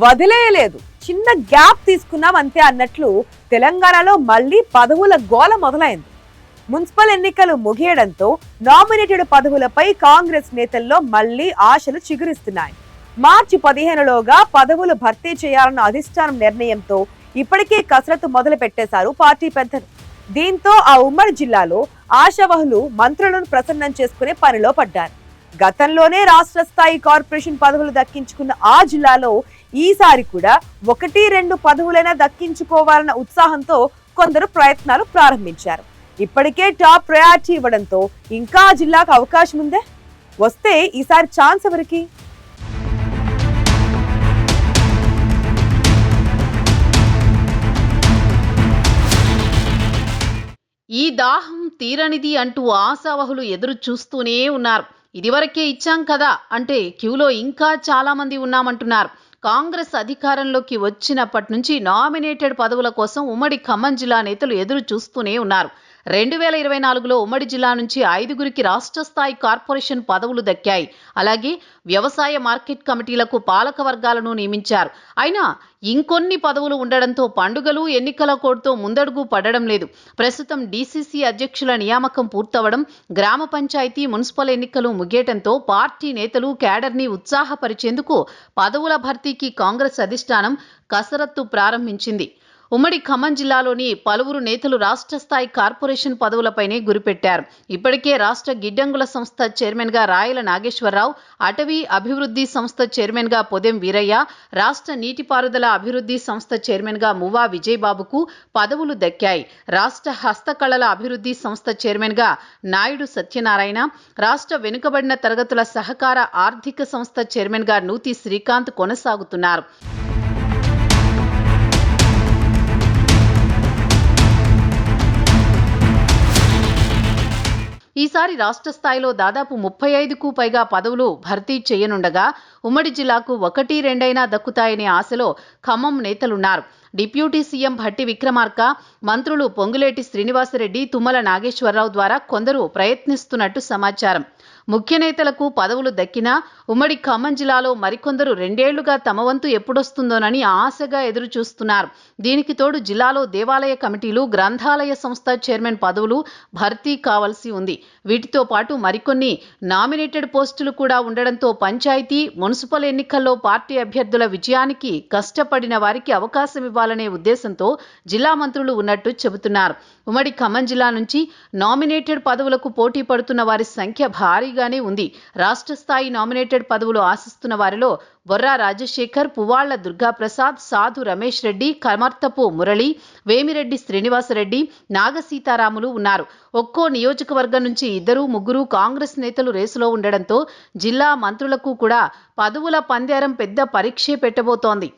వదిలేయలేదు, చిన్న గ్యాప్ తీసుకున్నాం అంతే అన్నట్లు తెలంగాణలో మళ్లీ పదవుల గోల మొదలైంది. మున్సిపల్ ఎన్నికలు ముగియడంతో నామినేటెడ్ పదవులపై కాంగ్రెస్ నేతల్లో మళ్లీ ఆశలు చిగురిస్తున్నాయి. మార్చి 15లోగా పదవులు భర్తీ చేయాలన్న అధిష్టానం నిర్ణయంతో ఇప్పటికే కసరత్తు మొదలు పెట్టేశారు పార్టీ పెద్దలు. దీంతో ఆ ఉమ్మడి జిల్లాలో ఆశావహులు మంత్రులను ప్రసన్నం చేసుకునే పనిలో పడ్డారు. గతంలోనే రాష్ట్ర స్థాయి కార్పొరేషన్ పదవులు దక్కించుకున్న ఆ జిల్లాలో ఈసారి కూడా 1-2 పదవులైనా దక్కించుకోవాలన్న ఉత్సాహంతో కొందరు ప్రయత్నాలు ప్రారంభించారు. ఇప్పటికే టాప్ ప్రయారిటీ ఇవ్వడంతో ఇంకా ఆ జిల్లాకు అవకాశం ఉందే. వస్తే ఈసారి ఛాన్స్ ఎవరికి? ఈ దాహం తీరనిది అంటూ ఆశావహులు ఎదురు చూస్తూనే ఉన్నారు. ఇదివరకే ఇచ్చాం కదా అంటే క్యూలో ఇంకా చాలా మంది ఉన్నామంటున్నారు. కాంగ్రెస్ అధికారంలోకి వచ్చినప్పటి నుంచి నామినేటెడ్ పదవుల కోసం ఉమ్మడి ఖమ్మం జిల్లా నేతలు ఎదురు చూస్తూనే ఉన్నారు. 2024లో ఉమ్మడి జిల్లా నుంచి 5గురికి రాష్ట్ర స్థాయి కార్పొరేషన్ పదవులు దక్కాయి. అలాగే వ్యవసాయ మార్కెట్ కమిటీలకు పాలక వర్గాలను నియమించారు. అయినా ఇంకొన్ని పదవులు ఉండడంతో పండుగలు ఎన్నికల కోడ్తో ముందడుగు పడడం లేదు. ప్రస్తుతం డీసీసీ అధ్యక్షుల నియామకం పూర్తవడం, గ్రామ పంచాయతీ మున్సిపల్ ఎన్నికలు ముగియటంతో పార్టీ నేతలు క్యాడర్ని ఉత్సాహపరిచేందుకు పదవుల భర్తీకి కాంగ్రెస్ అధిష్టానం కసరత్తు ప్రారంభించింది. ఉమ్మడి ఖమ్మం జిల్లాలోని పలువురు నేతలు రాష్ట్ర స్థాయి కార్పొరేషన్ పదవులపైనే గురిపెట్టారు. ఇప్పటికే రాష్ట్ర గిడ్డంగుల సంస్థ చైర్మన్గా రాయల నాగేశ్వరరావు, అటవీ అభివృద్ధి సంస్థ చైర్మన్గా పొదెం వీరయ్య, రాష్ట్ర నీటిపారుదల అభివృద్ధి సంస్థ చైర్మన్గా మువ్వా విజయబాబుకు పదవులు దక్కాయి. రాష్ట్ర హస్తకళల అభివృద్ధి సంస్థ చైర్మన్గా నాయుడు సత్యనారాయణ, రాష్ట్ర వెనుకబడిన తరగతుల సహకార ఆర్థిక సంస్థ చైర్మన్గా నూతి శ్రీకాంత్ కొనసాగుతున్నారు. ఈసారి రాష్ట్ర స్థాయిలో దాదాపు 35కు పైగా పదవులు భర్తీ చేయనుండగా ఉమ్మడి జిల్లాకు 1-2 దక్కుతాయనే ఆశలో ఖమ్మం నేతలున్నారు. డిప్యూటీ సీఎం భట్టి విక్రమార్క, మంత్రులు పొంగులేటి శ్రీనివాసరెడ్డి, తుమ్మల నాగేశ్వరరావు ద్వారా కొందరు ప్రయత్నిస్తున్నట్టు సమాచారం. ముఖ్య నేతలకు పదవులు దక్కినా ఉమ్మడి ఖమ్మం జిల్లాలో మరికొందరు 2 ఏళ్లుగా తమ వంతు ఎప్పుడొస్తుందోనని ఆశగా ఎదురు చూస్తున్నారు. దీనికి తోడు జిల్లాలో దేవాలయ కమిటీలు, గ్రంథాలయ సంస్థ చైర్మన్ పదవులు భర్తీ కావాల్సి ఉంది. వీటితో పాటు మరికొన్ని నామినేటెడ్ పోస్టులు కూడా ఉండడంతో పంచాయతీ, మున్సిపల్ ఎన్నికల్లో పార్టీ అభ్యర్థుల విజయానికి కష్టపడిన వారికి అవకాశం ఇవ్వాలనే ఉద్దేశంతో జిల్లా మంత్రులు ఉన్నట్టు చెబుతున్నారు. ఉమ్మడి ఖమ్మం జిల్లా నుంచి నామినేటెడ్ పదవులకు పోటీ పడుతున్న వారి సంఖ్య భారీగానే ఉంది. రాష్ట్ర స్థాయి నామినేటెడ్ పదవులు ఆశిస్తున్న వారిలో బొర్రా రాజశేఖర్, పువ్వాళ్ల దుర్గాప్రసాద్, సాధు రమేష్ రెడ్డి, కమర్తపు మురళి, వేమిరెడ్డి శ్రీనివాసరెడ్డి, నాగసీతారాములు ఉన్నారు. ఒక్కో నియోజకవర్గం నుంచి 2-3 కాంగ్రెస్ నేతలు రేసులో ఉండడంతో జిల్లా మంత్రులకు కూడా పదవుల పందేరం పెద్ద పరీక్షే పెట్టబోతోంది.